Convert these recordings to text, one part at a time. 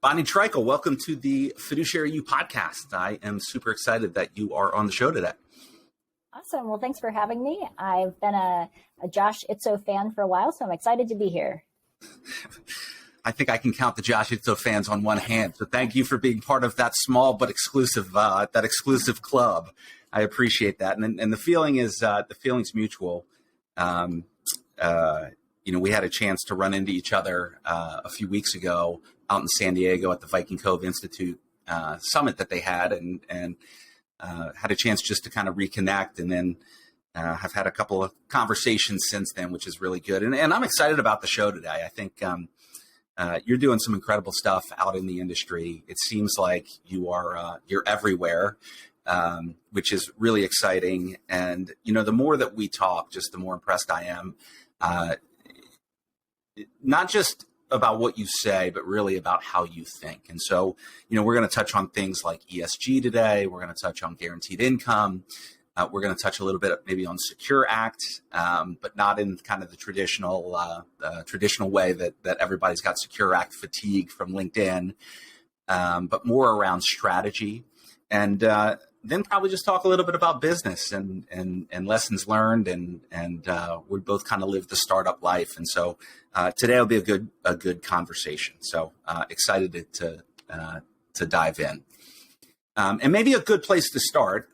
Bonnie Treichel, welcome to the Fiduciary U Podcast. I am super excited that you are on the show today. Awesome. Well, thanks for having me. I've been a Josh Itzo fan for a while, so I'm excited to be here. I think I can count the Josh Itzo fans on one hand. So thank you for being part of that small but exclusive club. I appreciate that. And the feeling is the feeling's mutual. We had a chance to run into each other a few weeks ago out in San Diego at the Viking Cove Institute summit that they had, and had a chance just to kind of reconnect, and then have had a couple of conversations since then, which is really good. And I'm excited about the show today. I think you're doing some incredible stuff out in the industry. It seems like you're everywhere, which is really exciting. And, the more that we talk, just the more impressed I am. Not just about what you say, but really about how you think. And so, we're going to touch on things like ESG today. We're going to touch on guaranteed income. We're going to touch a little bit maybe on Secure Act, but not in kind of the traditional way that everybody's got Secure Act fatigue from LinkedIn, but more around strategy. And then probably just talk a little bit about business and lessons learned, and we both kind of live the startup life. And so today will be a good conversation. So excited to dive in. And maybe a good place to start.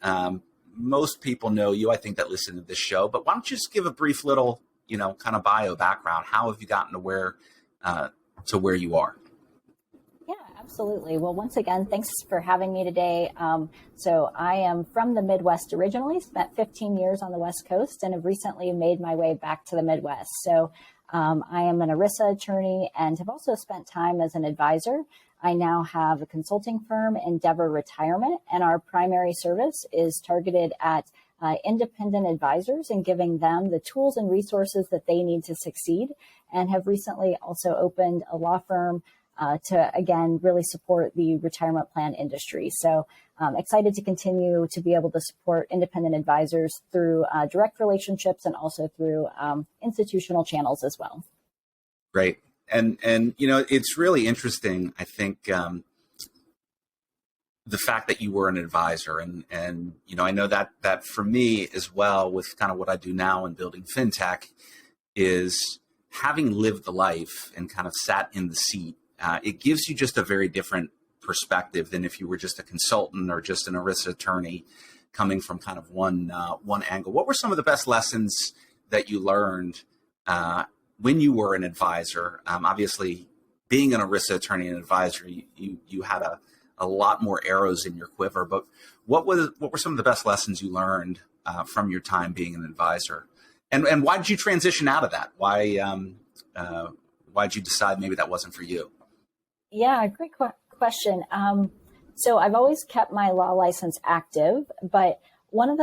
Most people know you, I think, that listen to this show, but why don't you just give a brief little, kind of bio background? How have you gotten to where you are? Yeah, absolutely. Well, once again, thanks for having me today. So I am from the Midwest originally, spent 15 years on the West Coast, and have recently made my way back to the Midwest. So I am an ERISA attorney and have also spent time as an advisor. I now have a consulting firm, Endeavor Retirement, and our primary service is targeted at independent advisors and giving them the tools and resources that they need to succeed, and have recently also opened a law firm to, again, really support the retirement plan industry. So excited to continue to be able to support independent advisors through direct relationships and also through institutional channels as well. Great. And it's really interesting, I think, the fact that you were an advisor. And I know that for me as well, with kind of what I do now in building fintech, is having lived the life and kind of sat in the seat. It gives you just a very different perspective than if you were just a consultant or just an ERISA attorney coming from kind of one angle. What were some of the best lessons that you learned when you were an advisor? Obviously, being an ERISA attorney and advisor, you had a lot more arrows in your quiver. But what were some of the best lessons you learned from your time being an advisor? And why did you transition out of that? Why did you decide maybe that wasn't for you? Yeah, great question. So I've always kept my law license active, but one of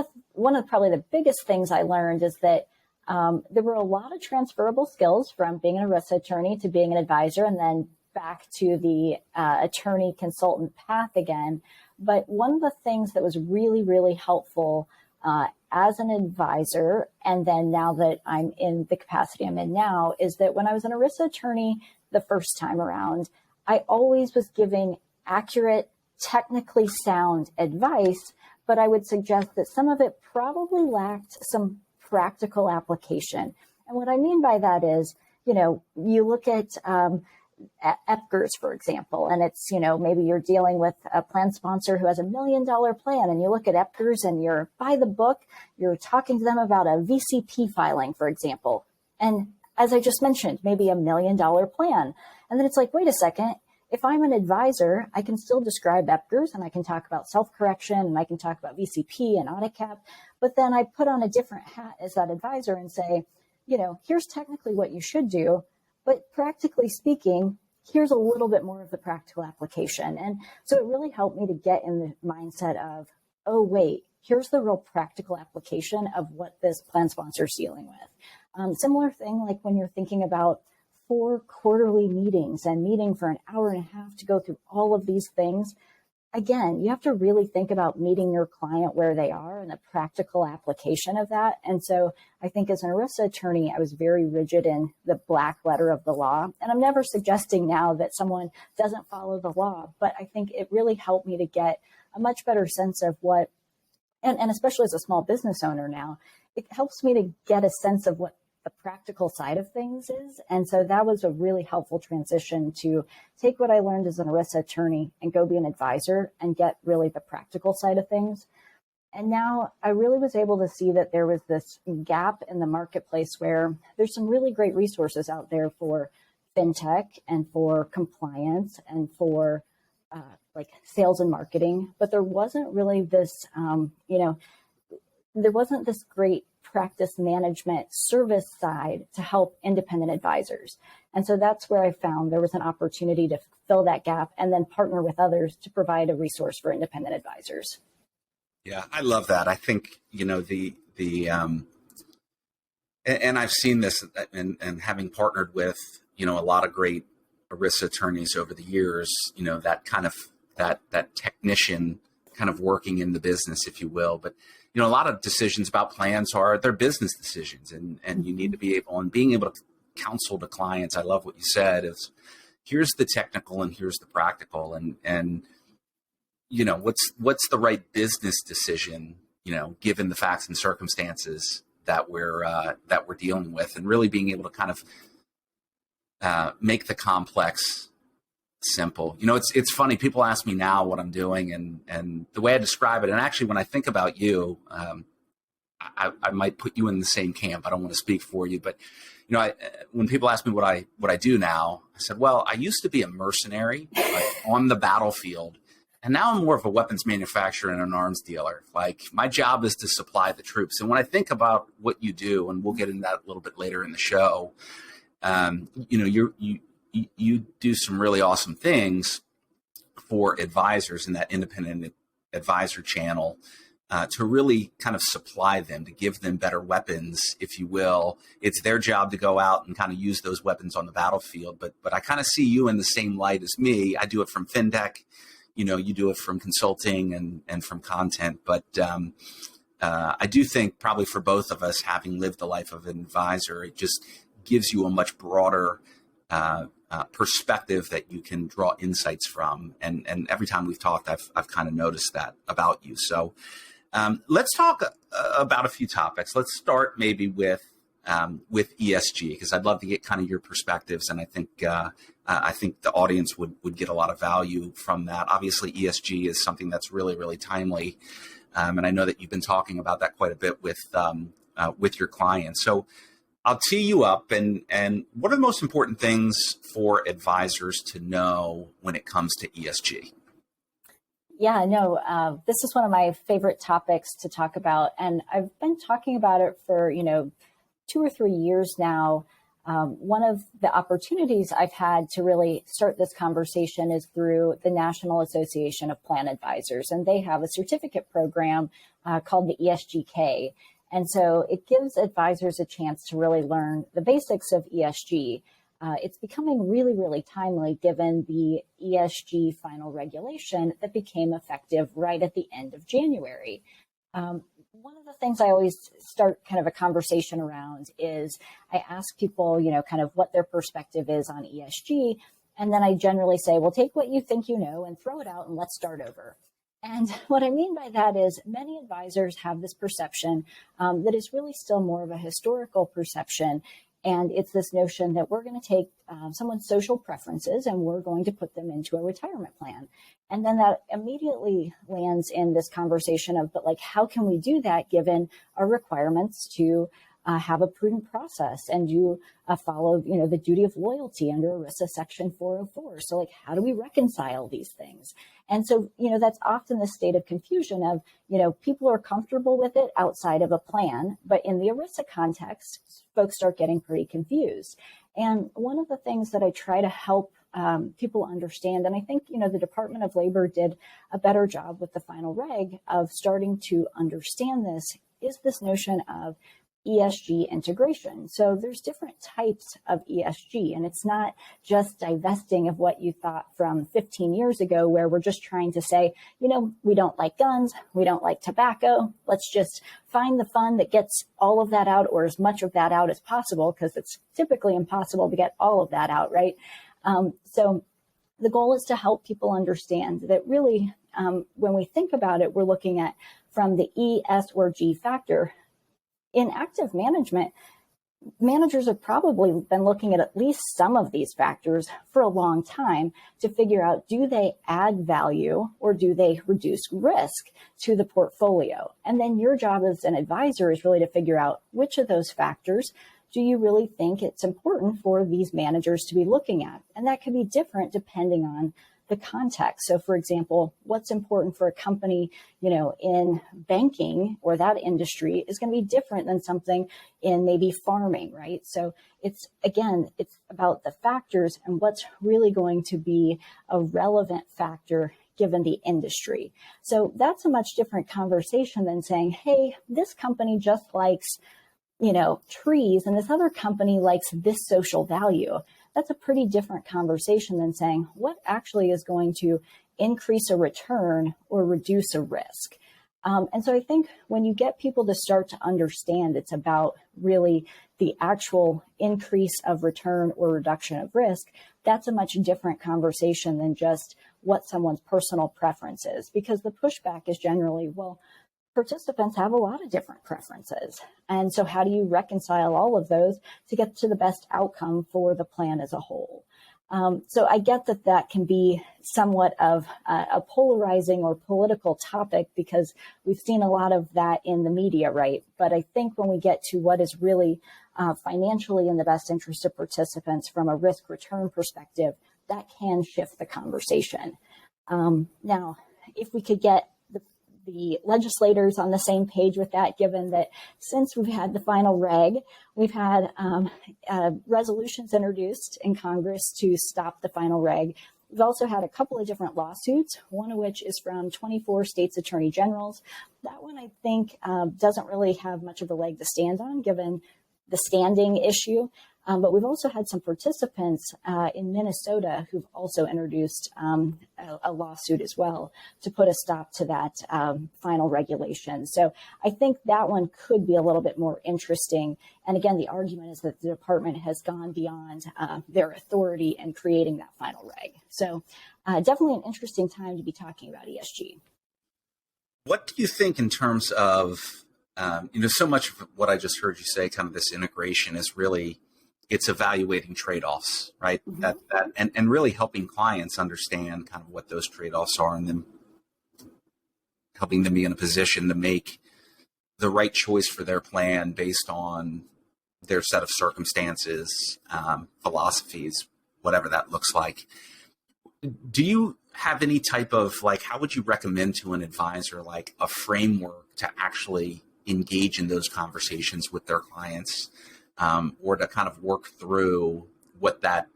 probably the biggest things I learned is that there were a lot of transferable skills from being an ERISA attorney to being an advisor, and then back to the attorney consultant path again. But one of the things that was really, really helpful as an advisor, and then now that I'm in the capacity I'm in now, is that when I was an ERISA attorney the first time around, I always was giving accurate, technically sound advice, but I would suggest that some of it probably lacked some practical application. And what I mean by that is, you look at EPGRs, for example, and it's, maybe you're dealing with a plan sponsor who has $1 million plan, and you look at EPGRs and you're by the book, you're talking to them about a VCP filing, for example. And as I just mentioned, maybe $1 million plan. And then it's like, wait a second, if I'm an advisor, I can still describe EPGRs and I can talk about self-correction and I can talk about VCP and audit cap. But then I put on a different hat as that advisor and say, here's technically what you should do, but practically speaking, here's a little bit more of the practical application. And so it really helped me to get in the mindset of, oh, wait, here's the real practical application of what this plan sponsor is dealing with. Similar thing, like when you're thinking about 4 quarterly meetings and meeting for an hour and a half to go through all of these things, again, you have to really think about meeting your client where they are and the practical application of that. And so I think as an ERISA attorney, I was very rigid in the black letter of the law. And I'm never suggesting now that someone doesn't follow the law, but I think it really helped me to get a much better sense of what, and especially as a small business owner now, it helps me to get a sense of what the practical side of things is. And so that was a really helpful transition to take what I learned as an ERISA attorney and go be an advisor and get really the practical side of things. And now I really was able to see that there was this gap in the marketplace where there's some really great resources out there for fintech and for compliance and for like sales and marketing, but there wasn't really this, there wasn't this great practice management service side to help independent advisors. And so that's where I found there was an opportunity to fill that gap and then partner with others to provide a resource for independent advisors. Yeah, I love that. I think, and I've seen this and having partnered with, a lot of great ERISA attorneys over the years, that kind of, that technician kind of working in the business, if you will. But, a lot of decisions about plans they're business decisions, and you need to be being able to counsel to clients. I love what you said is here's the technical and here's the practical, and what's the right business decision, given the facts and circumstances that we're dealing with, and really being able to kind of make the complex simple. It's funny. People ask me now what I'm doing, and the way I describe it. And actually, when I think about you, I might put you in the same camp. I don't want to speak for you, but when people ask me what I do now, I said, well, I used to be a mercenary on the battlefield, and now I'm more of a weapons manufacturer and an arms dealer. Like, my job is to supply the troops. And when I think about what you do, and we'll get into that a little bit later in the show, you do some really awesome things for advisors in that independent advisor channel to really kind of supply them, to give them better weapons, if you will. It's their job to go out and kind of use those weapons on the battlefield. But I kind of see you in the same light as me. I do it from fintech, you do it from consulting and from content. But I do think probably for both of us, having lived the life of an advisor, it just gives you a much broader perspective that you can draw insights from. And every time we've talked, I've kind of noticed that about you. So let's talk about a few topics. Let's start maybe with ESG, because I'd love to get kind of your perspectives. And I think the audience would get a lot of value from that. Obviously, ESG is something that's really, really timely. And I know that you've been talking about that quite a bit with your clients. So I'll tee you up, and what are the most important things for advisors to know when it comes to ESG? Yeah, no, this is one of my favorite topics to talk about, and I've been talking about it for 2 or 3 years now. One of the opportunities I've had to really start this conversation is through the National Association of Plan Advisors, and they have a certificate program called the ESGK. And so it gives advisors a chance to really learn the basics of ESG. It's becoming really, really timely given the ESG final regulation that became effective right at the end of January. One of the things I always start kind of a conversation around is I ask people, kind of what their perspective is on ESG. And then I generally say, well, take what you think you know and throw it out and let's start over. And what I mean by that is many advisors have this perception that is really still more of a historical perception. And it's this notion that we're going to take someone's social preferences and we're going to put them into a retirement plan. And then that immediately lands in this conversation of, but like, how can we do that given our requirements to have a prudent process and you follow, the duty of loyalty under ERISA Section 404. So like, how do we reconcile these things? And so, that's often the state of confusion of, people are comfortable with it outside of a plan, but in the ERISA context, folks start getting pretty confused. And one of the things that I try to help people understand, and I think, the Department of Labor did a better job with the final reg of starting to understand this, is this notion of ESG integration. So there's different types of ESG, and it's not just divesting of what you thought from 15 years ago, where we're just trying to say, we don't like guns, we don't like tobacco. Let's just find the fund that gets all of that out, or as much of that out as possible, because it's typically impossible to get all of that out, right? So the goal is to help people understand that really, when we think about it, we're looking at from the E, S, or G factor. In active management, managers have probably been looking at least some of these factors for a long time to figure out, do they add value or do they reduce risk to the portfolio? And then your job as an advisor is really to figure out which of those factors do you really think it's important for these managers to be looking at? And that could be different depending on the context. So for example, what's important for a company, in banking or that industry is going to be different than something in maybe farming, right? So it's about the factors and what's really going to be a relevant factor given the industry. So that's a much different conversation than saying, hey, this company just likes, trees, and this other company likes this social value. That's a pretty different conversation than saying what actually is going to increase a return or reduce a risk. And so I think when you get people to start to understand it's about really the actual increase of return or reduction of risk, that's a much different conversation than just what someone's personal preference is, because the pushback is generally, well, participants have a lot of different preferences. And so how do you reconcile all of those to get to the best outcome for the plan as a whole? So I get that can be somewhat of a polarizing or political topic, because we've seen a lot of that in the media, right? But I think when we get to what is really financially in the best interest of participants from a risk return perspective, that can shift the conversation. Now, if we could get the legislators on the same page with that, given that since we've had the final reg, we've had resolutions introduced in Congress to stop the final reg. We've also had a couple of different lawsuits, one of which is from 24 states' attorney generals. That one, I think, doesn't really have much of a leg to stand on, given the standing issue. But we've also had some participants in Minnesota who've also introduced a lawsuit as well to put a stop to that final regulation. So I think that one could be a little bit more interesting. And again, the argument is that the department has gone beyond their authority in creating that final reg. So definitely an interesting time to be talking about ESG. What do you think in terms of, so much of what I just heard you say, kind of this integration is really, it's evaluating trade-offs, right? Mm-hmm. And really helping clients understand kind of what those trade-offs are, and then helping them be in a position to make the right choice for their plan based on their set of circumstances, philosophies, whatever that looks like. Do you have any type of, how would you recommend to an advisor, a framework to actually engage in those conversations with their clients? Or to kind of work through what that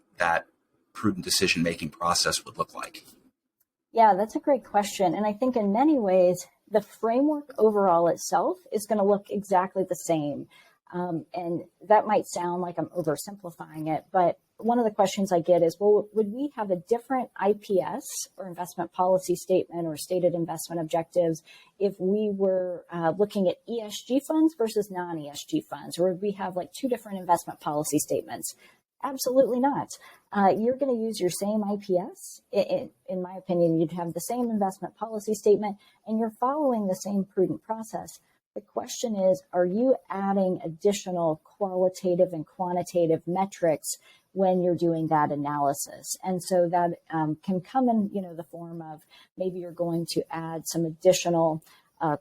prudent decision-making process would look like? Yeah, that's a great question. And I think in many ways, the framework overall itself is going to look exactly the same. And that might sound like I'm oversimplifying it, but one of the questions I get is, well, would we have a different IPS or investment policy statement or stated investment objectives if we were looking at ESG funds versus non-ESG funds? Or would we have two different investment policy statements? Absolutely not. You're going to use your same IPS. In my opinion, you'd have the same investment policy statement and you're following the same prudent process. The question is, are you adding additional qualitative and quantitative metrics when you're doing that analysis? And so that can come in, the form of maybe you're going to add some additional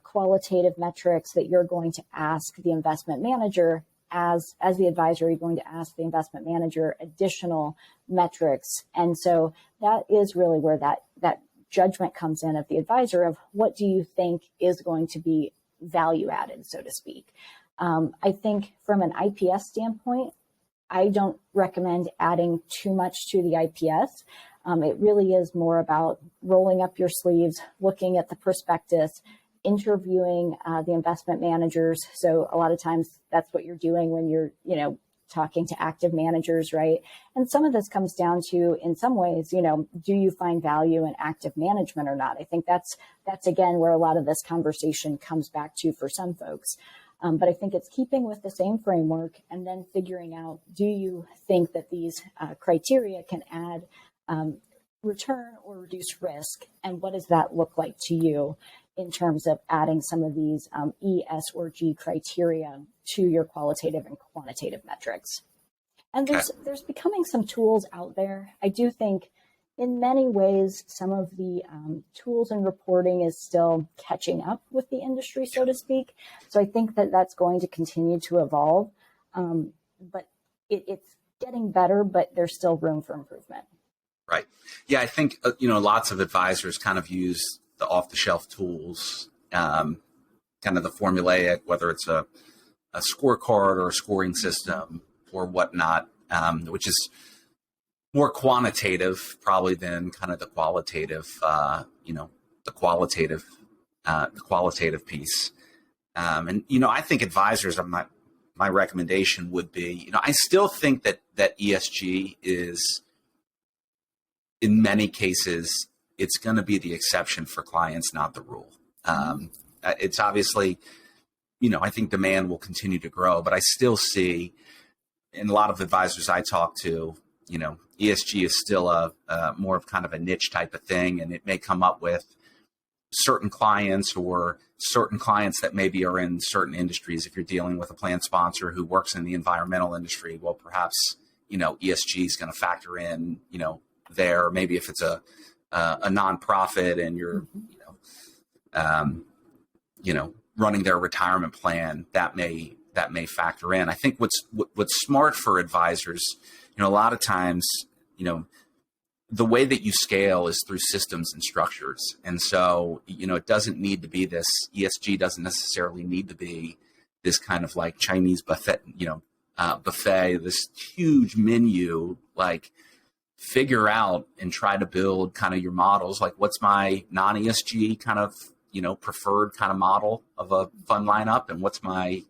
qualitative metrics that you're going to ask the investment manager as the advisor. You're going to ask the investment manager additional metrics. And so that is really where that judgment comes in of the advisor of what do you think is going to be value added, so to speak. I think from an IPS standpoint, I don't recommend adding too much to the IPS. It really is more about rolling up your sleeves, looking at the prospectus, interviewing the investment managers. So a lot of times that's what you're doing when you're, talking to active managers, right? And some of this comes down to, in some ways, do you find value in active management or not? I think that's again where a lot of this conversation comes back to for some folks. But I think it's keeping with the same framework and then figuring out, do you think that these criteria can add return or reduce risk? And what does that look like to you in terms of adding some of these E, S, or G criteria to your qualitative and quantitative metrics? And there's becoming some tools out there. I do think in many ways, some of the tools and reporting is still catching up with the industry, so to speak. So I think that that's going to continue to evolve. But it's getting better, but there's still room for improvement. Right. Yeah, I think, lots of advisors kind of use the off-the-shelf tools, kind of the formulaic, whether it's a scorecard or a scoring system or whatnot, which is more quantitative probably than kind of the qualitative, the qualitative piece. I think advisors, my recommendation would be, I still think that ESG is, in many cases, it's going to be the exception for clients, not the rule. It's obviously, I think demand will continue to grow, but I still see in a lot of advisors I talk to, ESG is still a more of kind of a niche type of thing. And it may come up with certain clients or certain clients that maybe are in certain industries. If you're dealing with a plan sponsor who works in the environmental industry, well, perhaps, ESG is going to factor in, there. Maybe if it's a nonprofit and you're, running their retirement plan, that may factor in. I think what's smart for advisors, a lot of times, the way that you scale is through systems and structures. And so, it doesn't need to be this, ESG doesn't necessarily need to be this kind of like Chinese buffet, buffet, this huge menu, like figure out and try to build kind of your models. Like what's my non-ESG kind of, preferred kind of model of a fund lineup, and what's my,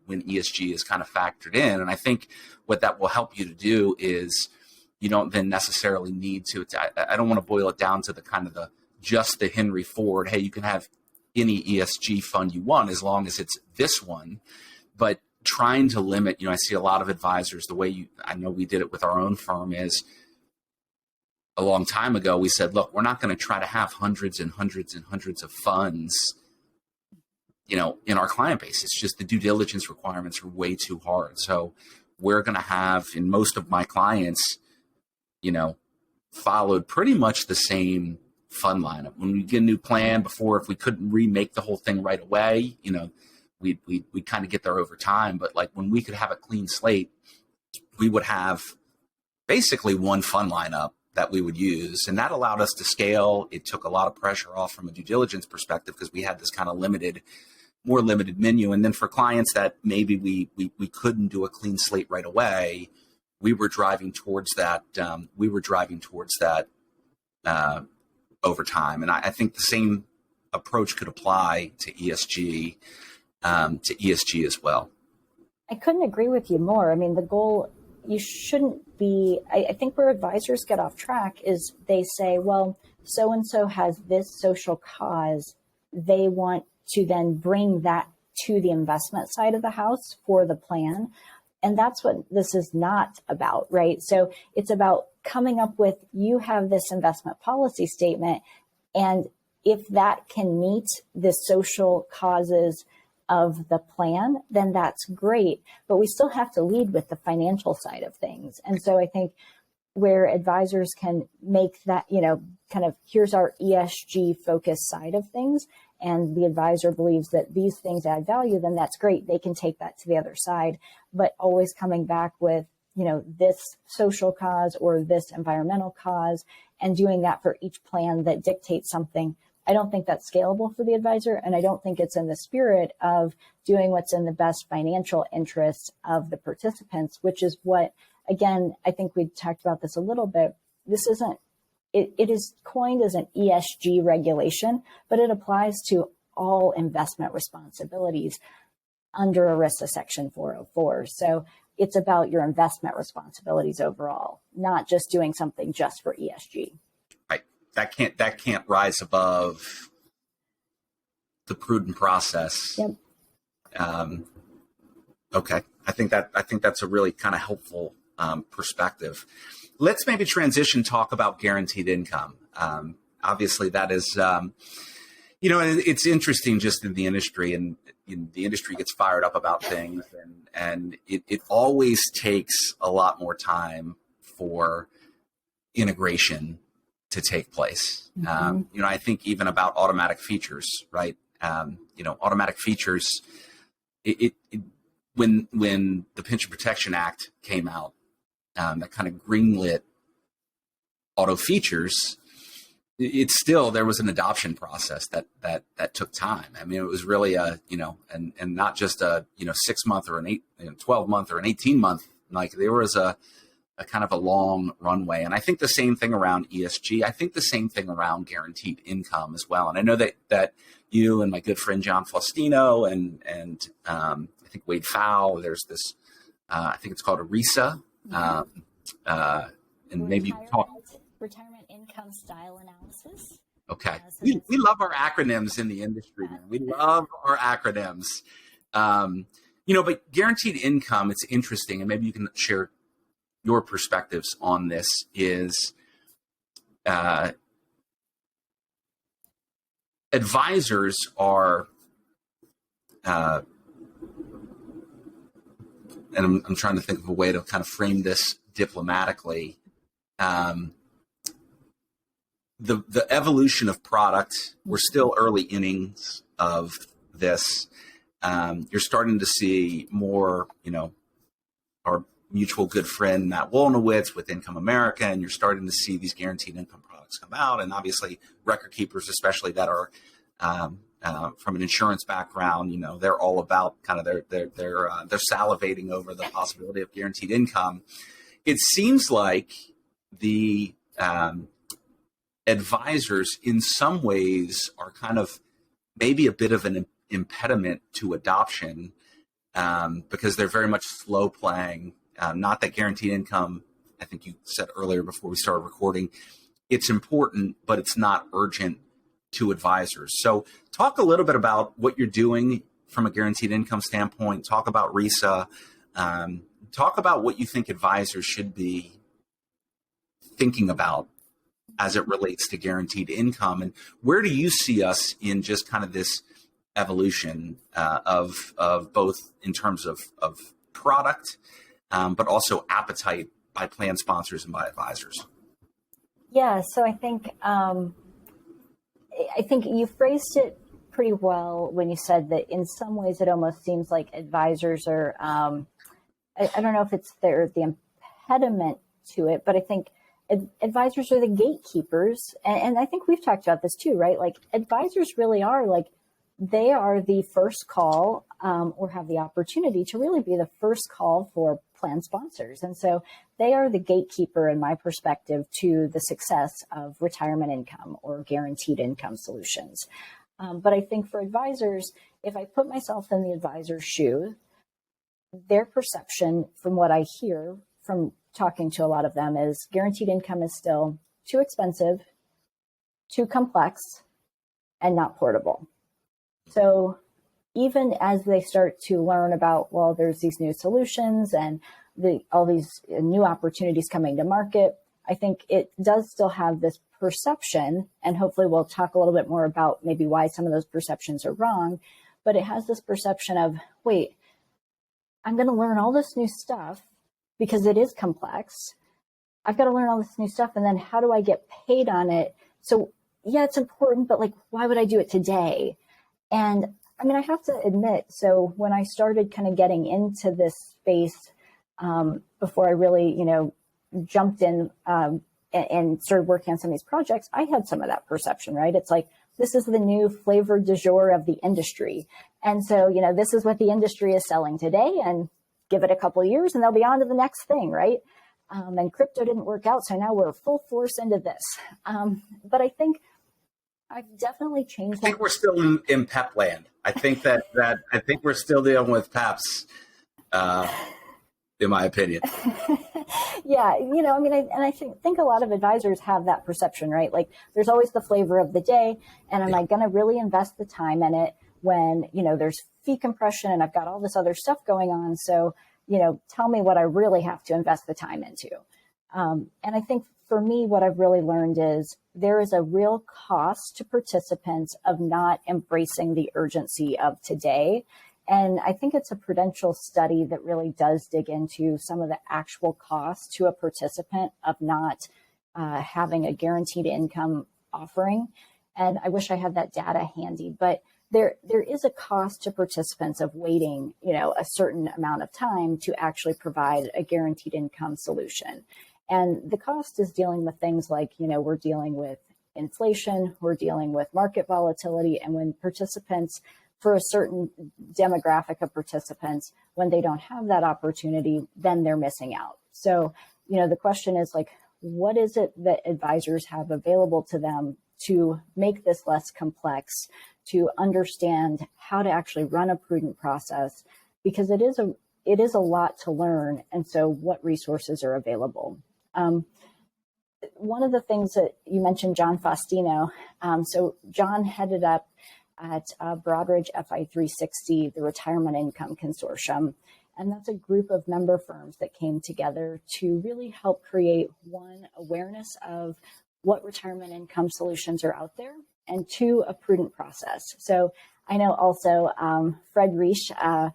when ESG is kind of factored in. And I think what that will help you to do is you don't then necessarily need to, I don't want to boil it down to the kind of just the Henry Ford, hey, you can have any ESG fund you want as long as it's this one, but trying to limit, I see a lot of advisors, the way I know we did it with our own firm is, a long time ago, we said, look, we're not going to try to have hundreds and hundreds and hundreds of funds, in our client base. It's just the due diligence requirements are way too hard. So we're going to have, in most of my clients, followed pretty much the same fund lineup. When we get a new plan before, if we couldn't remake the whole thing right away, we kind of get there over time. But like when we could have a clean slate, we would have basically one fund lineup that we would use. And that allowed us to scale. It took a lot of pressure off from a due diligence perspective because we had this kind of more limited menu. And then for clients that maybe we couldn't do a clean slate right away, we were driving towards that. Over time. And I think the same approach could apply to ESG as well. I couldn't agree with you more. I mean, the goal, you shouldn't be, I think where advisors get off track is they say, well, so-and-so has this social cause. They want to then bring that to the investment side of the house for the plan. And that's what this is not about, right? So it's about coming up with, you have this investment policy statement, and if that can meet the social causes of the plan, then that's great. But we still have to lead with the financial side of things. And so I think where advisors can make that, kind of here's our ESG focused side of things, and the advisor believes that these things add value, then that's great. They can take that to the other side, but always coming back with, this social cause or this environmental cause, and doing that for each plan that dictates something. I don't think that's scalable for the advisor, and I don't think it's in the spirit of doing what's in the best financial interest of the participants, which is what, again, I think we talked about this a little bit. This isn't, it is coined as an ESG regulation, but it applies to all investment responsibilities under ERISA Section 404. So it's about your investment responsibilities overall, not just doing something just for ESG. Right. That can't rise above the prudent process. Yep. Okay. I think that's a really kind of helpful perspective. Let's maybe transition, talk about guaranteed income. Obviously that is, and it's interesting just in the industry, and the industry gets fired up about things, and it always takes a lot more time for integration to take place. Mm-hmm. I think even about automatic features, right? Automatic features, when the Pension Protection Act came out, that kind of greenlit auto features, there was an adoption process that took time. I mean, it was really and not just a 6 month or an 12 month or an 18 month. Like, there was a kind of a long runway. And I think the same thing around ESG. I think the same thing around guaranteed income as well. And I know that you and my good friend John Faustino and I think Wade Fowle, there's this, I think it's called ERISA. And maybe you talk. Retirement income style analysis. Okay. We love our acronyms in the industry, man. We love our acronyms. But guaranteed income, it's interesting, and maybe you can share your perspectives on this, is advisors are, and I'm trying to think of a way to kind of frame this diplomatically. The evolution of product, we're still early innings of this. You're starting to see more, our mutual good friend Matt Wolnowitz with Income America, and you're starting to see these guaranteed income products come out. And obviously record keepers, especially that are from an insurance background, they're all about kind of they're salivating over the possibility of guaranteed income. It seems like the advisors in some ways are kind of maybe a bit of an impediment to adoption because they're very much slow playing. Not that guaranteed income, I think you said earlier before we started recording, it's important, but it's not urgent to advisors. So talk a little bit about what you're doing from a guaranteed income standpoint. Talk about ERISA. Talk about what you think advisors should be thinking about as it relates to guaranteed income, and where do you see us in just kind of this evolution of both in terms of product, but also appetite by plan sponsors and by advisors? Yeah, so I think you phrased it pretty well when you said that in some ways it almost seems like advisors are, I don't know if it's the impediment to it, but I think advisors are the gatekeepers. And I think we've talked about this too, right? Like, advisors really are they are the first call or have the opportunity to really be the first call for plan sponsors. And so they are the gatekeeper, in my perspective, to the success of retirement income or guaranteed income solutions. But I think for advisors, if I put myself in the advisor's shoe, their perception, from what I hear from talking to a lot of them, is guaranteed income is still too expensive, too complex, and not portable. So even as they start to learn about, well, there's these new solutions and all these new opportunities coming to market, I think it does still have this perception, and hopefully we'll talk a little bit more about maybe why some of those perceptions are wrong, but it has this perception of, wait, I'm going to learn all this new stuff because it is complex. I've got to learn all this new stuff, and then how do I get paid on it? So yeah, it's important, but why would I do it today? And I mean, I have to admit, so when I started kind of getting into this space, before I really, jumped in and started working on some of these projects, I had some of that perception, right? It's like, this is the new flavor du jour of the industry. And so, this is what the industry is selling today, and give it a couple of years and they'll be on to the next thing, right? And crypto didn't work out, so now we're full force into this. But I think I've definitely changed. I think we're still in PEP land. I think that I think we're still dealing with PEPs, in my opinion. Yeah, I mean, I think a lot of advisors have that perception, right? Like, there's always the flavor of the day, and am I going to really invest the time in it when there's fee compression and I've got all this other stuff going on? So, tell me what I really have to invest the time into. And I think for me, what I've really learned is there is a real cost to participants of not embracing the urgency of today. And I think it's a Prudential study that really does dig into some of the actual costs to a participant of not having a guaranteed income offering. And I wish I had that data handy, but there is a cost to participants of waiting, a certain amount of time to actually provide a guaranteed income solution. And the cost is dealing with things like, we're dealing with inflation, we're dealing with market volatility, and when participants, for a certain demographic of participants, when they don't have that opportunity, then they're missing out. So, the question is like, what is it that advisors have available to them to make this less complex, to understand how to actually run a prudent process? Because it is a lot to learn. And so what resources are available? One of the things that you mentioned, John Faustino. So John headed up at Broadridge FI 360, the Retirement Income Consortium. And that's a group of member firms that came together to really help create, one, awareness of what retirement income solutions are out there, and two, a prudent process. So I know also Fred Reish,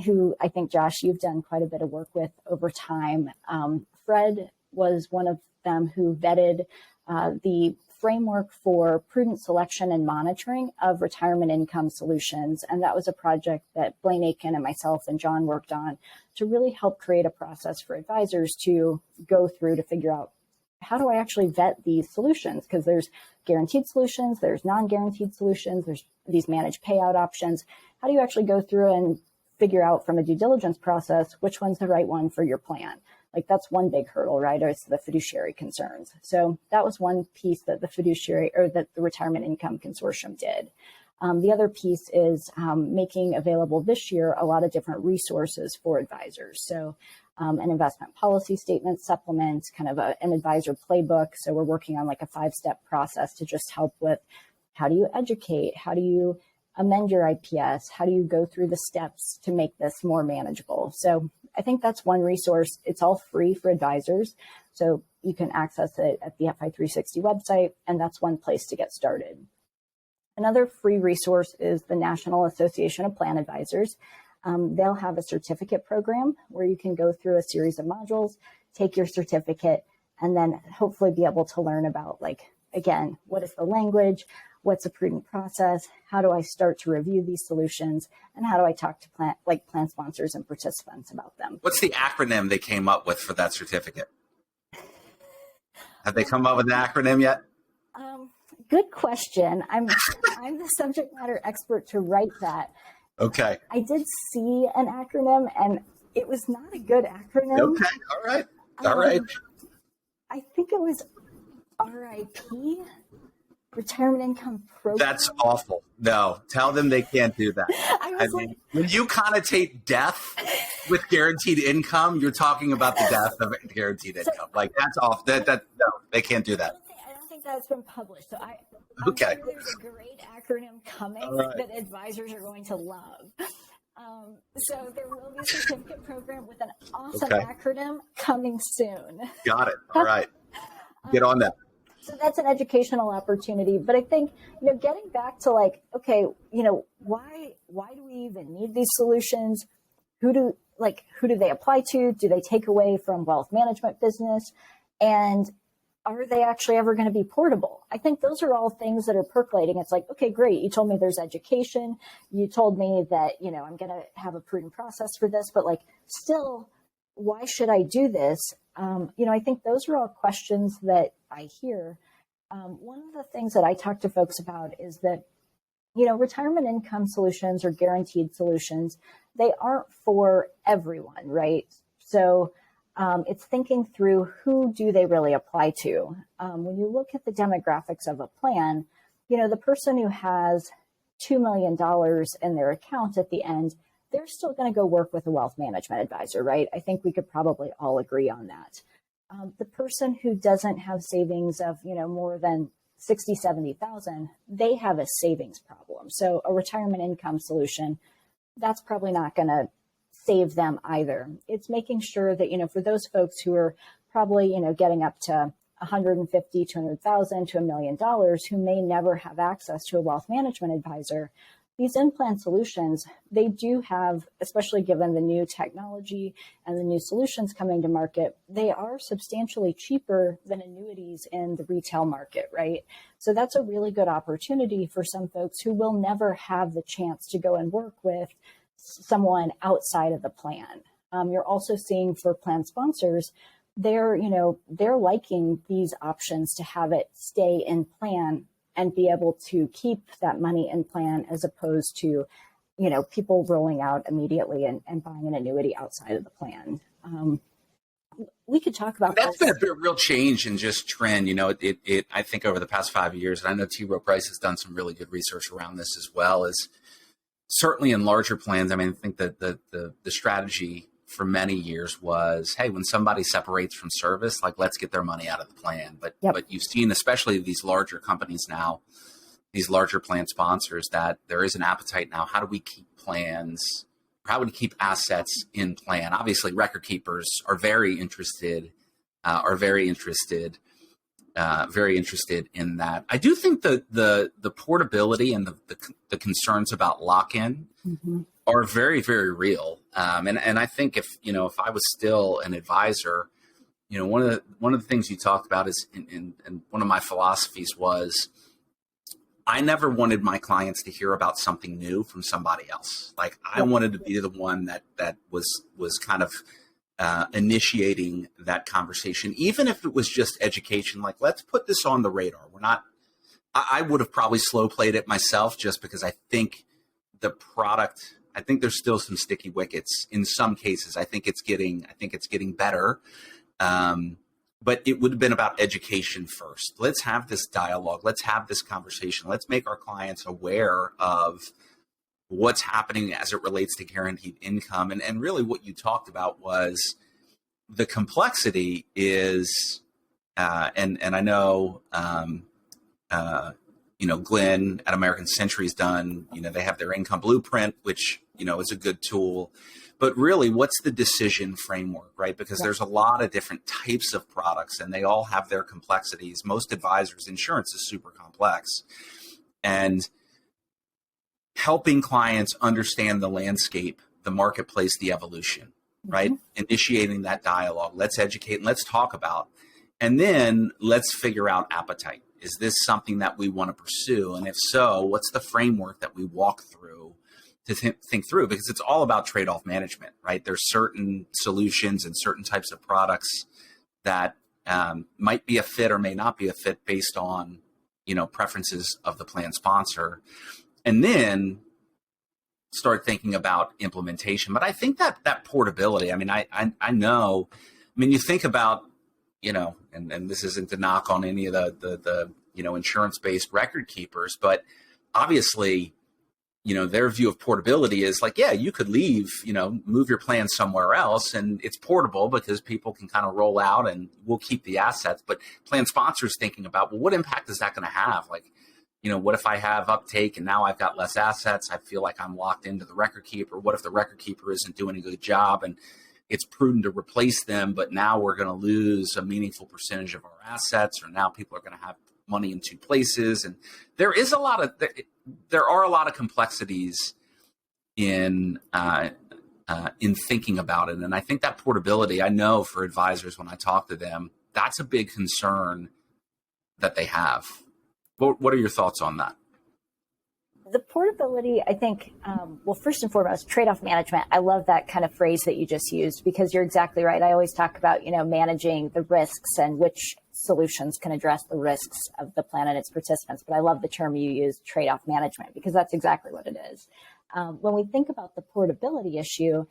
who I think, Josh, you've done quite a bit of work with over time. Fred was one of them who vetted the framework for prudent selection and monitoring of retirement income solutions. And that was a project that Blaine Aiken and myself and John worked on to really help create a process for advisors to go through to figure out, how do I actually vet these solutions? Because there's guaranteed solutions, there's non-guaranteed solutions, there's these managed payout options. How do you actually go through and figure out from a due diligence process which one's the right one for your plan? Like, that's one big hurdle, right? It's the fiduciary concerns. So that was one piece that the Retirement Income Consortium did. The other piece is making available this year a lot of different resources for advisors. So an investment policy statement supplement, kind of an advisor playbook. So we're working on like a 5-step process to just help with, how do you educate? How do you amend your IPS? How do you go through the steps to make this more manageable? So I think that's one resource. It's all free for advisors, so you can access it at the FI 360 website, and that's one place to get started. Another free resource is the National Association of Plan Advisors. They'll have a certificate program where you can go through a series of modules, take your certificate, and then hopefully be able to learn about, like, again, what is the language? What's a prudent process? How do I start to review these solutions? And how do I talk to plan sponsors and participants about them? What's the acronym they came up with for that certificate? Have they come up with an acronym yet? Good question. I'm the subject matter expert to write that. Okay. I did see an acronym, and it was not a good acronym. Okay. All right. I think it was RIP. Retirement Income Program. That's awful. No, tell them they can't do that. I mean, when you connotate death with guaranteed income, you're talking about the death of guaranteed income. Like, that's off. No, they can't do that. I don't think that's been published. So okay. Sure there's a great acronym coming that advisors are going to love. So there will be a certificate program with an awesome acronym coming soon. Got it. All right. Get on that. So that's an educational opportunity. But I think, getting back to like, okay, why do we even need these solutions? Who do they apply to? Do they take away from wealth management business? And are they actually ever going to be portable? I think those are all things that are percolating. It's like, okay, great. You told me there's education. You told me that, I'm going to have a prudent process for this, but like, still, why should I do this? I think those are all questions that I hear. One of the things that I talk to folks about is that, retirement income solutions or guaranteed solutions, they aren't for everyone, right? So it's thinking through, who do they really apply to? When you look at the demographics of a plan, the person who has $2 million in their account at the end, they're still going to go work with a wealth management advisor, right? I think we could probably all agree on that. The person who doesn't have savings of, more than 60, 70,000, they have a savings problem. So a retirement income solution, that's probably not going to save them either. It's making sure that, for those folks who are probably, getting up to 150, 200,000 to $1 million, who may never have access to a wealth management advisor, these in-plan solutions, they do have, especially given the new technology and the new solutions coming to market, they are substantially cheaper than annuities in the retail market, right? So that's a really good opportunity for some folks who will never have the chance to go and work with someone outside of the plan. You're also seeing for plan sponsors, they're liking these options to have it stay in plan and be able to keep that money in plan, as opposed to, people rolling out immediately and buying an annuity outside of the plan. We could talk about that's been a real change in just trend. I think over the past 5 years, and I know T. Rowe Price has done some really good research around this as well, is certainly in larger plans. I mean, I think that the strategy for many years was, hey, when somebody separates from service, like, let's get their money out of the plan. But you've seen, especially these larger companies now, these larger plan sponsors, that there is an appetite now. How do we keep plans? How would we keep assets in plan? Obviously, record keepers are very interested in that. I do think the portability and the concerns about lock-in are very, very real. And I think if I was still an advisor, one of the things you talked about is, and one of my philosophies was, I never wanted my clients to hear about something new from somebody else. Like, I wanted to be the one that was kind of initiating that conversation, even if it was just education. Like, let's put this on the radar. I would have probably slow played it myself, just because I think the product, I think there's still some sticky wickets in some cases. I think it's getting better. But it would have been about education first. Let's have this dialogue. Let's have this conversation. Let's make our clients aware of what's happening as it relates to guaranteed income. And really what you talked about was the complexity is, and I know, Glenn at American Century's done, they have their income blueprint, which, is a good tool. But really, what's the decision framework, right? Because there's a lot of different types of products, and they all have their complexities. Most advisors, insurance is super complex. And helping clients understand the landscape, the marketplace, the evolution, right? Initiating that dialogue. Let's educate and let's talk about. And then let's figure out appetite. Is this something that we want to pursue? And if so, what's the framework that we walk through to think through? Because it's all about trade-off management, right? There's certain solutions and certain types of products that might be a fit or may not be a fit based on, preferences of the plan sponsor. And then start thinking about implementation. But I think that portability, I mean, I know, you think about, and this isn't to knock on any of the insurance-based record keepers, but obviously, their view of portability is like, yeah, you could leave, move your plan somewhere else, and it's portable because people can kind of roll out and we'll keep the assets. But plan sponsors thinking about, well, what impact is that going to have? Like, what if I have uptake and now I've got less assets? I feel like I'm locked into the record keeper. What if the record keeper isn't doing a good job and it's prudent to replace them, but now we're going to lose a meaningful percentage of our assets, or now people are going to have money in two places. And there are a lot of complexities in thinking about it. And I think that portability, I know for advisors, when I talk to them, that's a big concern that they have. What are your thoughts on that? The portability, I think, first and foremost, trade-off management. I love that kind of phrase that you just used, because you're exactly right. I always talk about, managing the risks and which solutions can address the risks of the plan and its participants. But I love the term you use, trade-off management, because that's exactly what it is. When we think about the portability issue,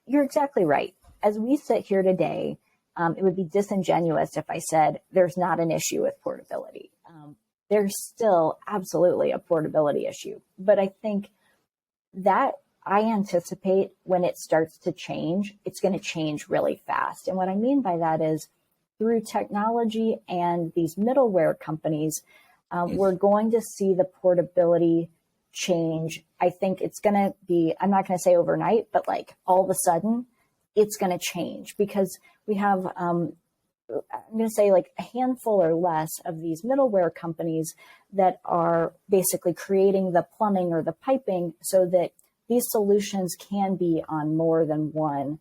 you're exactly right. As we sit here today, it would be disingenuous if I said there's not an issue with portability. there's still absolutely a portability issue. But I think that I anticipate when it starts to change, it's going to change really fast. And what I mean by that is through technology and these middleware companies, we're going to see the portability change. I think it's going to be, I'm not going to say overnight, but like all of a sudden it's going to change because we have, I'm going to say like a handful or less of these middleware companies that are basically creating the plumbing or the piping so that these solutions can be on more than one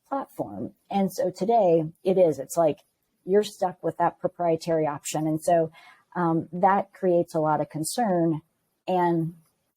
platform. And so today it's like you're stuck with that proprietary option. And so that creates a lot of concern. And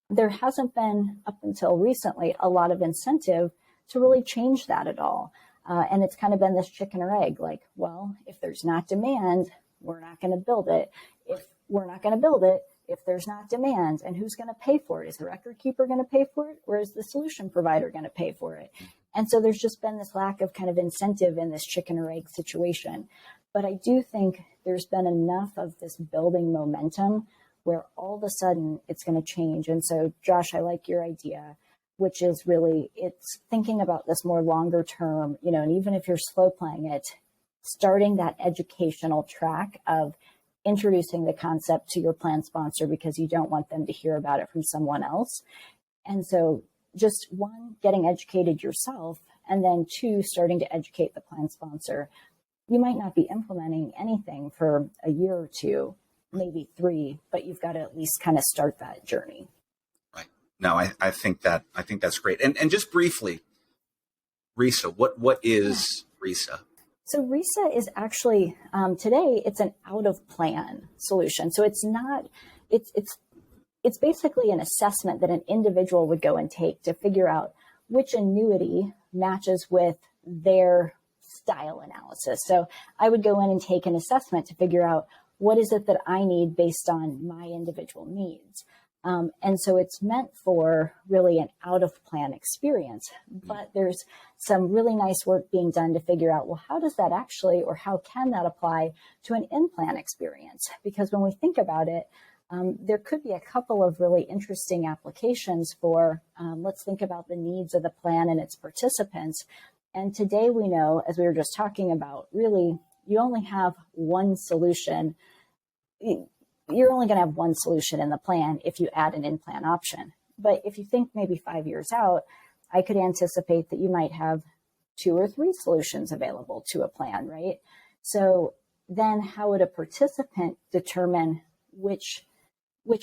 there hasn't been, up until recently, a lot of incentive to really change that at all. And it's kind of been this chicken or egg, like, well, if there's not demand, we're not going to build it. If we're not going to build it, if there's not demand, and who's going to pay for it? Is the record keeper going to pay for it, or is the solution provider going to pay for it? And so there's just been this lack of kind of incentive in this chicken or egg situation. But I do think there's been enough of this building momentum where all of a sudden it's going to change. And so, Josh, I like your idea, which is really, it's thinking about this more longer term, and even if you're slow playing it, starting that educational track of introducing the concept to your plan sponsor because you don't want them to hear about it from someone else. And so just one, getting educated yourself, and then two, starting to educate the plan sponsor. You might not be implementing anything for a year or two, maybe 3, but you've got to at least kind of start that journey. Right. No, I think that's great. And just briefly, ERISA, what is ERISA? So ERISA is actually, today, it's an out-of-plan solution. So it's not, it's basically an assessment that an individual would go and take to figure out which annuity matches with their style analysis. So I would go in and take an assessment to figure out what is it that I need based on my individual needs. And so it's meant for really an out-of-plan experience, but there's some really nice work being done to figure out, well, how does that actually, or how can that apply to an in-plan experience? Because when we think about it, there could be a couple of really interesting applications for, let's think about the needs of the plan and its participants. And today we know, as we were just talking about, really, you only have one solution. You're only going to have one solution in the plan if you add an in-plan option. But if you think maybe 5 years out, I could anticipate that you might have 2 or 3 solutions available to a plan, right? So then how would a participant determine which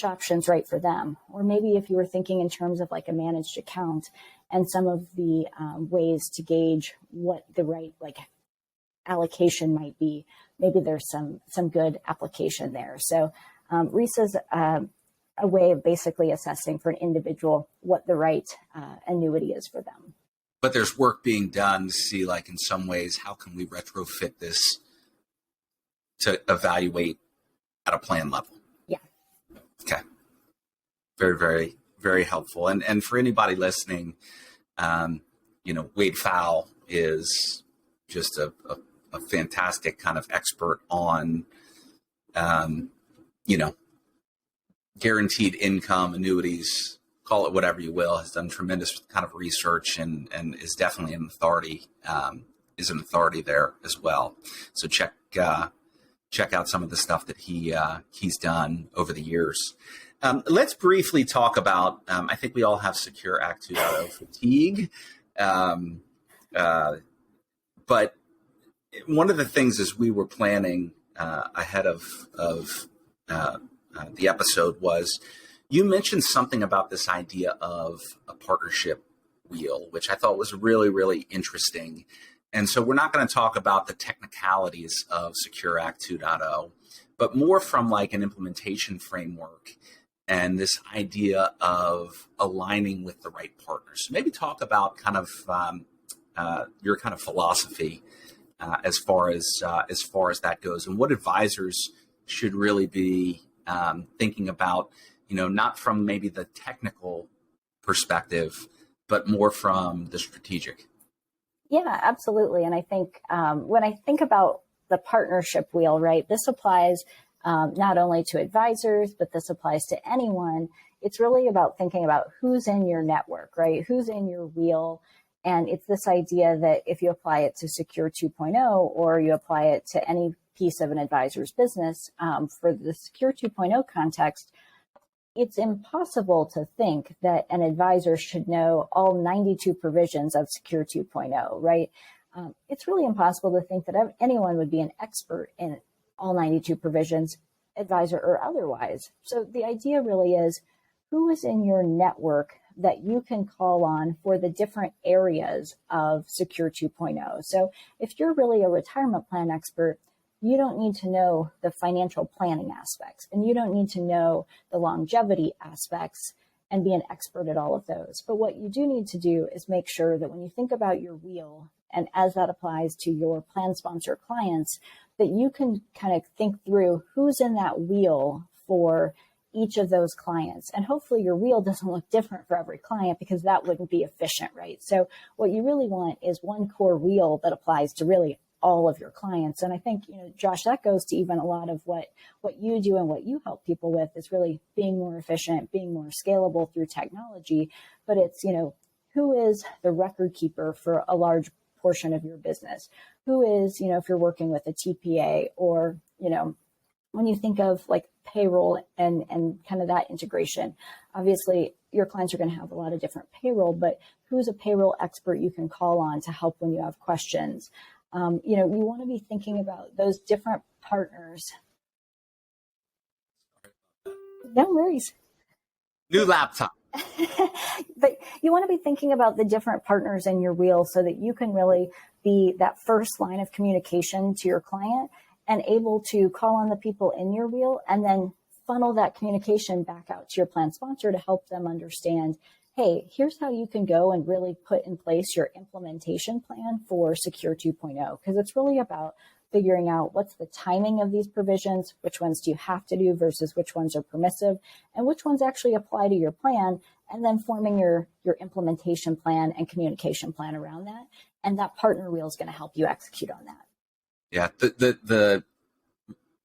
option's right for them? Or maybe if you were thinking in terms of like a managed account and some of the ways to gauge what the right allocation might be, maybe there's some good application there. So ERISA is a way of basically assessing for an individual what the right annuity is for them. But there's work being done to see, like, in some ways, how can we retrofit this to evaluate at a plan level? Yeah. Okay. Very, very, very helpful. And for anybody listening, Wade Fowle is just a fantastic kind of expert on, guaranteed income, annuities, call it whatever you will, has done tremendous kind of research and is definitely an authority, there as well. So check out some of the stuff that he's done over the years. Let's briefly talk about, I think we all have Secure Act 2.0 fatigue. But one of the things as we were planning ahead of the episode was you mentioned something about this idea of a partnership wheel, which I thought was really, really interesting. And so we're not going to talk about the technicalities of Secure Act 2.0, but more from like an implementation framework and this idea of aligning with the right partners. So maybe talk about kind of your kind of philosophy as far as that goes, and what advisors should really be thinking about, not from maybe the technical perspective, but more from the strategic. Yeah, absolutely. And I think when I think about the partnership wheel, right, this applies not only to advisors, but this applies to anyone. It's really about thinking about who's in your network, right? Who's in your wheel. And it's this idea that if you apply it to Secure 2.0 or you apply it to any piece of an advisor's business, for the Secure 2.0 context, it's impossible to think that an advisor should know all 92 provisions of Secure 2.0, right? It's really impossible to think that anyone would be an expert in all 92 provisions, advisor or otherwise. So the idea really is, who is in your network that you can call on for the different areas of Secure 2.0? So if you're really a retirement plan expert, you don't need to know the financial planning aspects, and you don't need to know the longevity aspects and be an expert at all of those. But what you do need to do is make sure that when you think about your wheel, and as that applies to your plan sponsor clients, that you can kind of think through who's in that wheel for each of those clients. And hopefully your wheel doesn't look different for every client, because that wouldn't be efficient, right? So what you really want is one core wheel that applies to really all of your clients. And I think, Josh, that goes to even a lot of what you do and what you help people with, is really being more efficient, being more scalable through technology. But it's, who is the record keeper for a large portion of your business? Who is, if you're working with a TPA, or, when you think of like payroll and kind of that integration, obviously your clients are going to have a lot of different payroll, but who's a payroll expert you can call on to help when you have questions? You want to be thinking about those different partners. No worries. New laptop. But you want to be thinking about the different partners in your wheel so that you can really be that first line of communication to your client and able to call on the people in your wheel and then funnel that communication back out to your plan sponsor to help them understand, hey, here's how you can go and really put in place your implementation plan for Secure 2.0, because it's really about figuring out what's the timing of these provisions, which ones do you have to do versus which ones are permissive, and which ones actually apply to your plan, and then forming your implementation plan and communication plan around that. And that partner wheel is going to help you execute on that. Yeah, the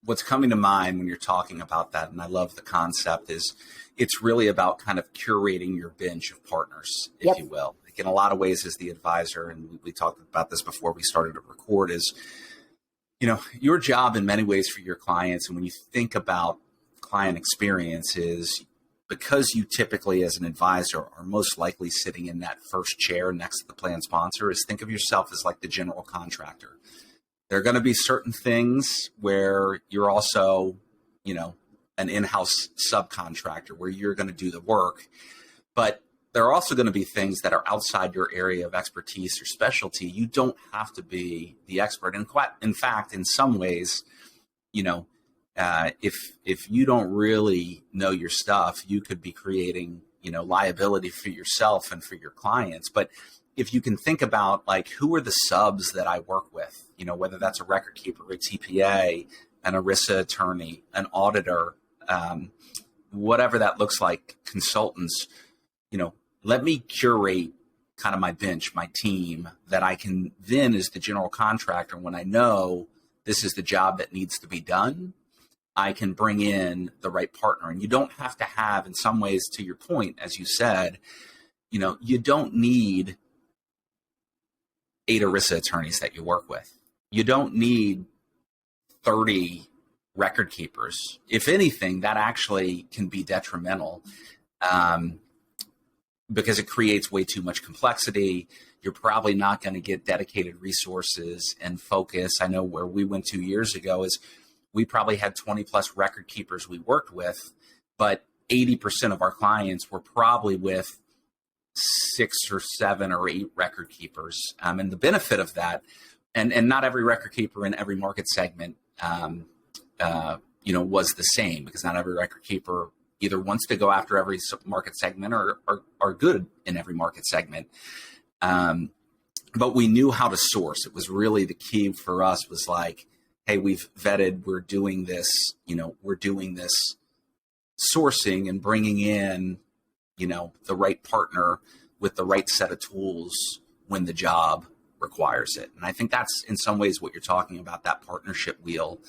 what's coming to mind when you're talking about that, and I love the concept, is it's really about kind of curating your bench of partners, if you will. Like in a lot of ways, as the advisor, and we talked about this before we started to record, is, your job in many ways for your clients, and when you think about client experience, is because you typically as an advisor are most likely sitting in that first chair next to the plan sponsor, is think of yourself as like the general contractor. There are going to be certain things where you're also, an in-house subcontractor where you're going to do the work, but there are also going to be things that are outside your area of expertise or specialty. You don't have to be the expert. And in fact, in some ways, if you don't really know your stuff, you could be creating, liability for yourself and for your clients. But if you can think about like, who are the subs that I work with, whether that's a record keeper, a TPA, an ERISA attorney, an auditor, whatever that looks like, consultants, let me curate kind of my bench, my team, that I can then, as the general contractor, when I know this is the job that needs to be done, I can bring in the right partner. And you don't have to have, in some ways, to your point, as you said, you don't need 8 ERISA attorneys that you work with. You don't need 30 record keepers. If anything, that actually can be detrimental, because it creates way too much complexity. You're probably not going to get dedicated resources and focus. I know where we went 2 years ago is we probably had 20 plus record keepers we worked with, but 80% of our clients were probably with 6 or 7 or 8 record keepers. And the benefit of that, and not every record keeper in every market segment, was the same, because not every record keeper either wants to go after every market segment or are good in every market segment. But we knew how to source. It was really the key for us, was like, hey, we've vetted, we're doing this sourcing and bringing in, the right partner with the right set of tools when the job requires it. And I think that's in some ways what you're talking about, that partnership wheel.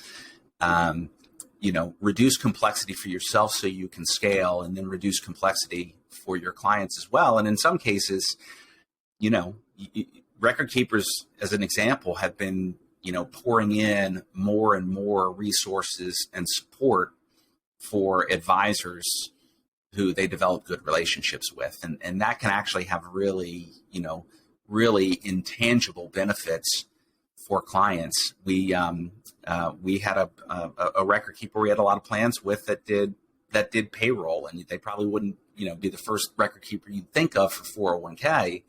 reduce complexity for yourself so you can scale, and then reduce complexity for your clients as well. And in some cases, record keepers, as an example, have been, pouring in more and more resources and support for advisors who they develop good relationships with. And that can actually have really, really intangible benefits for clients. We had a record keeper we had a lot of plans with that did payroll, and they probably wouldn't, be the first record keeper you'd think of for 401k.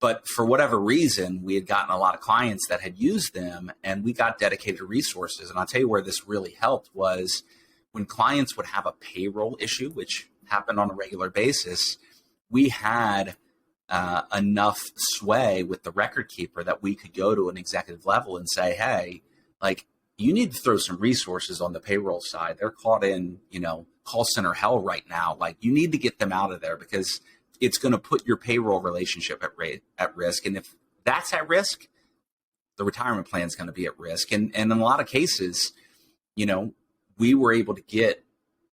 But for whatever reason, we had gotten a lot of clients that had used them, and we got dedicated resources. And I'll tell you where this really helped was when clients would have a payroll issue, which happened on a regular basis. We had enough sway with the record keeper that we could go to an executive level and say, hey, like, you need to throw some resources on the payroll side. They're caught in, call center hell right now. Like, you need to get them out of there because it's going to put your payroll relationship at risk. And if that's at risk, the retirement plan is going to be at risk. And in a lot of cases, we were able to get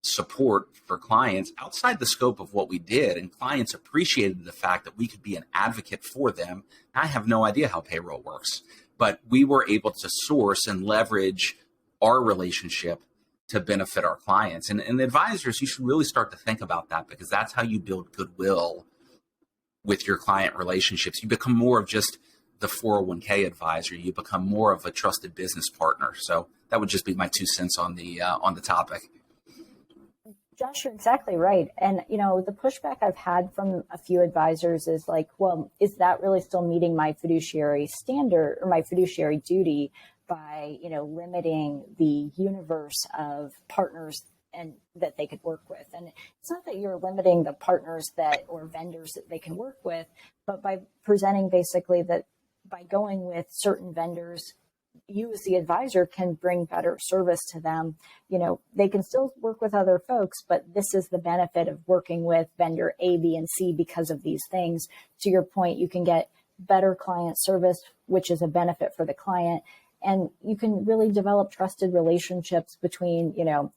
support for clients outside the scope of what we did, and clients appreciated the fact that we could be an advocate for them. I have no idea how payroll works, but we were able to source and leverage our relationship to benefit our clients. And advisors, you should really start to think about that, because that's how you build goodwill with your client relationships. You become more of just the 401k advisor. You become more of a trusted business partner. So that would just be my 2 cents on the topic. Josh, you're exactly right. And, the pushback I've had from a few advisors is like, well, is that really still meeting my fiduciary standard or my fiduciary duty by, limiting the universe of partners and that they could work with? And it's not that you're limiting the partners or vendors that they can work with, but by presenting basically that by going with certain vendors, you as the advisor can bring better service to them. They can still work with other folks, but this is the benefit of working with vendor A, B, and C because of these things. To your point, you can get better client service, which is a benefit for the client. And you can really develop trusted relationships between,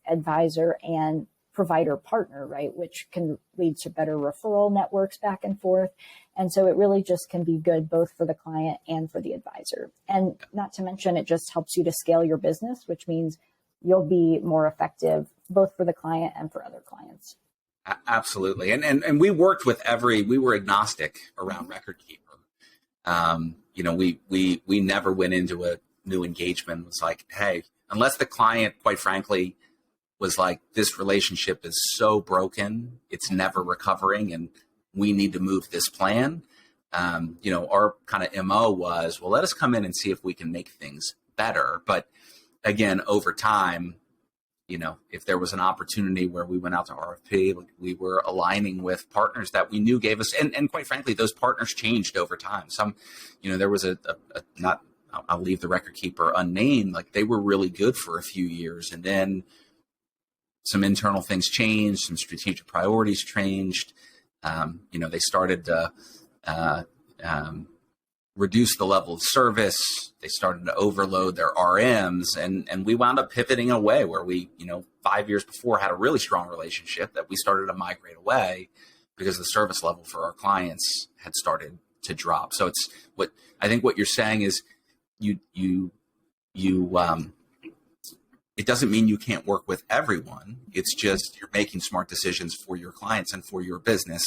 advisor and provider partner, right? Which can lead to better referral networks back and forth. And so it really just can be good both for the client and for the advisor. And not to mention, it just helps you to scale your business, which means you'll be more effective both for the client and for other clients. Absolutely. And we worked with we were agnostic around record keeper. We never went into a new engagement. It was like, hey, unless the client, quite frankly, was like, this relationship is so broken, it's never recovering, and we need to move this plan. Our kind of MO was, well, let us come in and see if we can make things better. But again, over time, if there was an opportunity where we went out to RFP, we were aligning with partners that we knew gave us, and quite frankly, those partners changed over time. Some, there was I'll leave the record keeper unnamed, like they were really good for a few years, and then some internal things changed, some strategic priorities changed. They started to reduce the level of service. They started to overload their RMs, and we wound up pivoting away where we, 5 years before had a really strong relationship that we started to migrate away because the service level for our clients had started to drop. So it's what you're saying is it doesn't mean you can't work with everyone. It's just you're making smart decisions for your clients and for your business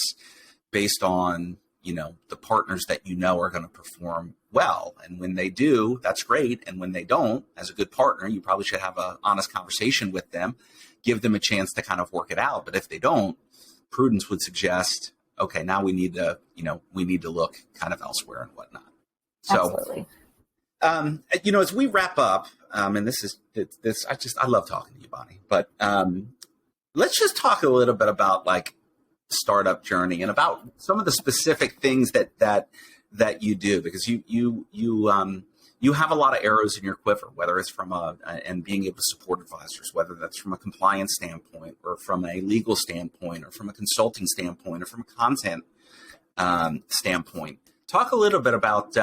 based on, the partners that are going to perform well. And when they do, that's great. And when they don't, as a good partner, you probably should have an honest conversation with them, give them a chance to kind of work it out. But if they don't, prudence would suggest, okay, now we need to look kind of elsewhere and whatnot. So, absolutely. As we wrap up, and I love talking to you, Bonnie, but let's just talk a little bit about like startup journey and about some of the specific things that you do, because you have a lot of arrows in your quiver, whether it's from and being able to support advisors, whether that's from a compliance standpoint or from a legal standpoint or from a consulting standpoint or from a content standpoint. Talk a little bit about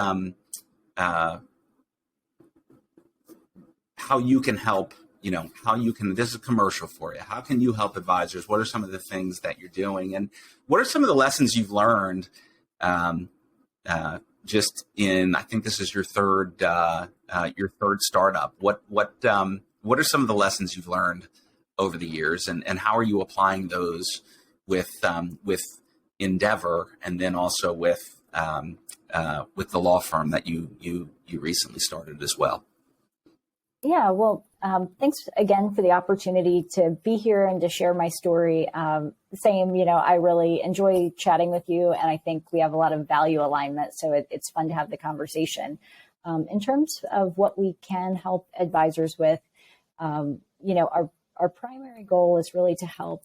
how you can help, how you can, this is a commercial for you. How can you help advisors? What are some of the things that you're doing? And what are some of the lessons you've learned just in, I think this is your third startup. What are some of the lessons you've learned over the years, and how are you applying those with Endeavor, and then also with the law firm that you recently started as well? Yeah, well, thanks again for the opportunity to be here and to share my story. Same, I really enjoy chatting with you, and I think we have a lot of value alignment, so it's fun to have the conversation. In terms of what we can help advisors with, our primary goal is really to help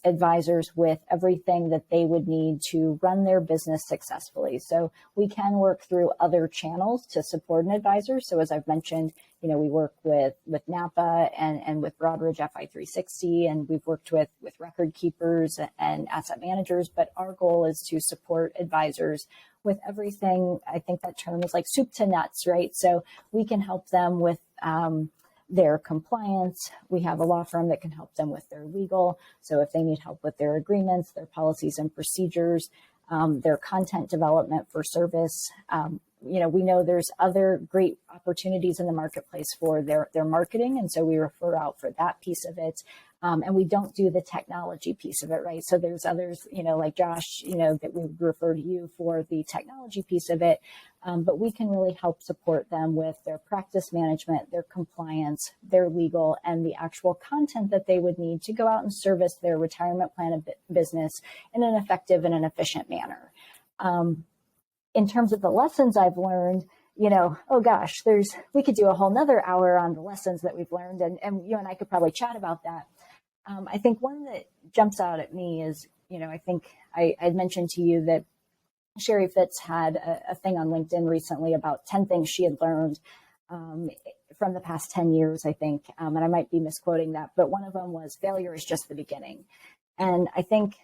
advisors with everything that they would need to run their business successfully. So we can work through other channels to support an advisor. So as I've mentioned, we work with NAPA and with Broadridge FI360, and we've worked with record keepers and asset managers. But our goal is to support advisors with everything. I think that term is like soup to nuts, right? So we can help them with their compliance. We have a law firm that can help them with their legal. So if they need help with their agreements, their policies and procedures, their content development for service, we know there's other great opportunities in the marketplace for their marketing. And so we refer out for that piece of it. And we don't do the technology piece of it, right? So there's others, like Josh, that we refer to you for the technology piece of it. But we can really help support them with their practice management, their compliance, their legal, and the actual content that they would need to go out and service their retirement plan of business in an effective and an efficient manner. In terms of the lessons I've learned, oh gosh, we could do a whole nother hour on the lessons that we've learned, and you and I could probably chat about that. I think one that jumps out at me is, I think I'd mentioned to you that Sherry Fitz had a thing on LinkedIn recently about 10 things she had learned from the past 10 years, I think. And I might be misquoting that, but one of them was failure is just the beginning. And I think,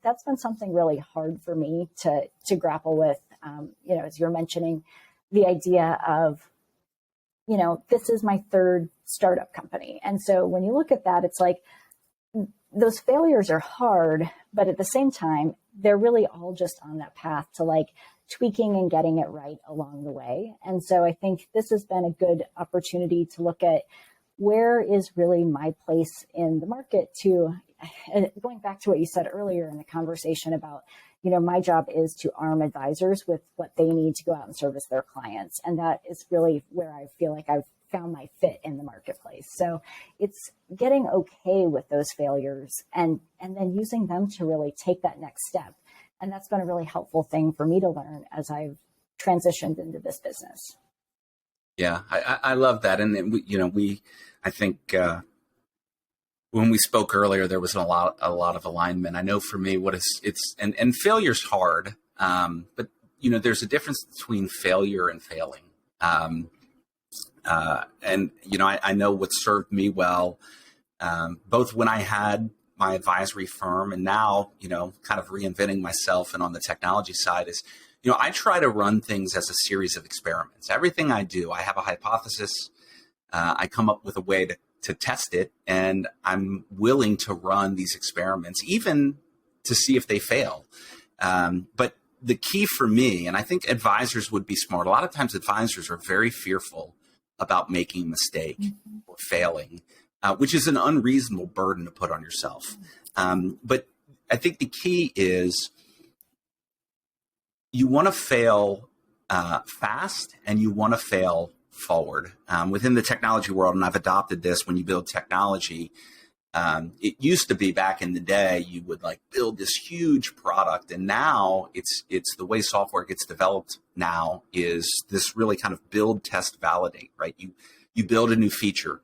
that's been something really hard for me to grapple with, as you're mentioning, the idea of, this is my third startup company. And so when you look at that, it's like, those failures are hard, but at the same time, they're really all just on that path to like tweaking and getting it right along the way. And so I think this has been a good opportunity to look at where is really my place in the market to, going back to what you said earlier in the conversation about, my job is to arm advisors with what they need to go out and service their clients. And that is really where I feel like I've found my fit in the marketplace. So it's getting okay with those failures and then using them to really take that next step. And that's been a really helpful thing for me to learn as I've transitioned into this business. Yeah, I love that. And I think when we spoke earlier, there was a lot of alignment. I know for me, and failure's hard, but there's a difference between failure and failing. I know what served me well, both when I had my advisory firm and now, kind of reinventing myself and on the technology side is, I try to run things as a series of experiments. Everything I do, I have a hypothesis. I come up with a way to test it, and I'm willing to run these experiments, even to see if they fail. But the key for me, and I think advisors would be smart, a lot of times advisors are very fearful about making a mistake or failing, which is an unreasonable burden to put on yourself. But I think the key is you want to fail fast and you want to fail forward. Within the technology world, and I've adopted this when you build technology, it used to be back in the day, you would like build this huge product. And now it's the way software gets developed now is this really kind of build, test, validate, right? You build a new feature,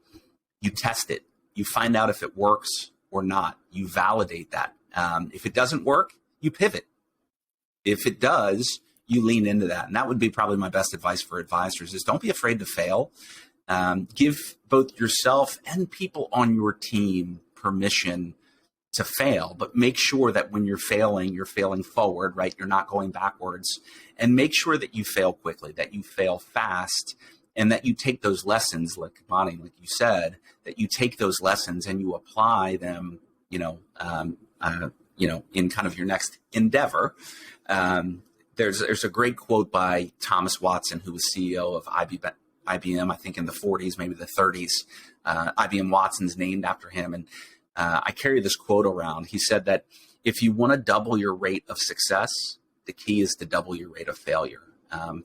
you test it, you find out if it works or not, you validate that. If it doesn't work, you pivot. If it does, you lean into that. And that would be probably my best advice for advisors is don't be afraid to fail. Give both yourself and people on your team permission to fail, but make sure that when you're failing forward, right? You're not going backwards, and make sure that you fail quickly, that you fail fast, and that you take those lessons, like Bonnie, like you said, that you take those lessons and you apply them, in kind of your next endeavor. There's a great quote by Thomas Watson, who was CEO of IBM, I think in the 40s, maybe the 30s. IBM Watson's named after him. And I carry this quote around. He said that if you want to double your rate of success, the key is to double your rate of failure.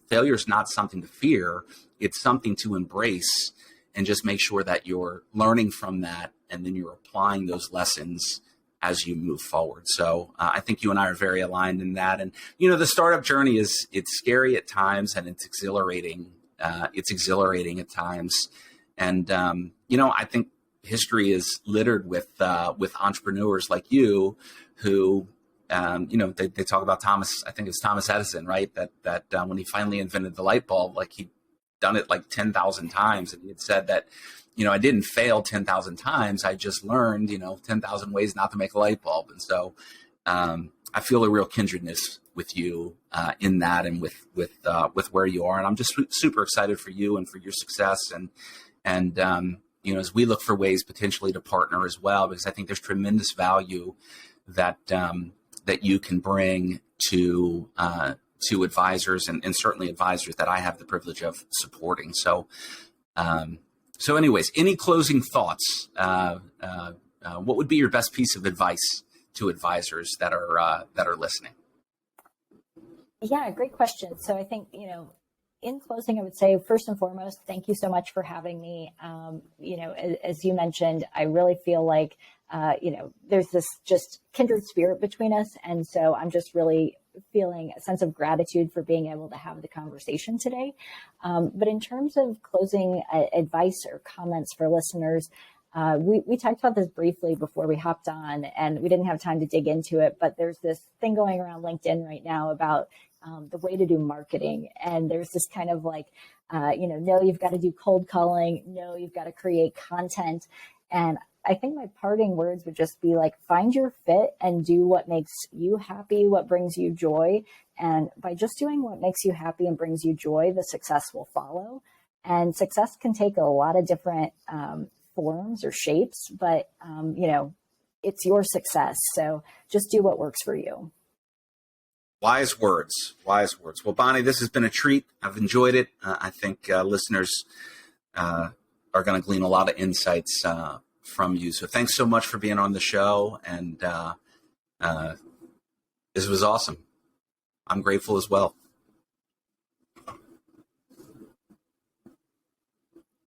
Failure is not something to fear. It's something to embrace and just make sure that you're learning from that and then you're applying those lessons as you move forward. So I think you and I are very aligned in that. And, the startup journey it's scary at times and it's exhilarating. It's exhilarating at times. And, I think history is littered with entrepreneurs like you who, they talk about Thomas, I think it's Thomas Edison, right? That when he finally invented the light bulb, like he'd done it like 10,000 times. And he had said that, I didn't fail 10,000 times. I just learned, 10,000 ways not to make a light bulb. And so I feel a real kindredness with you in that and with where you are. And I'm just super excited for you and for your success. And as we look for ways potentially to partner as well, because I think there's tremendous value that you can bring to advisors and certainly advisors that I have the privilege of supporting. So anyways, any closing thoughts? What would be your best piece of advice to advisors that are listening? Yeah, great question. So I think, in closing, I would say, first and foremost, thank you so much for having me. As you mentioned, I really feel like, there's this just kindred spirit between us. And so I'm just really feeling a sense of gratitude for being able to have the conversation today. But in terms of closing advice or comments for listeners, we talked about this briefly before we hopped on and we didn't have time to dig into it, but there's this thing going around LinkedIn right now about the way to do marketing. And there's this kind of like, no, you've got to do cold calling. No, you've got to create content. And I think my parting words would just be like, find your fit and do what makes you happy, what brings you joy. And by just doing what makes you happy and brings you joy, the success will follow. And success can take a lot of different forms or shapes, but, it's your success. So just do what works for you. Wise words. Well, Bonnie, this has been a treat. I've enjoyed it. I think listeners are going to glean a lot of insights from you. So thanks so much for being on the show. And this was awesome. I'm grateful as well.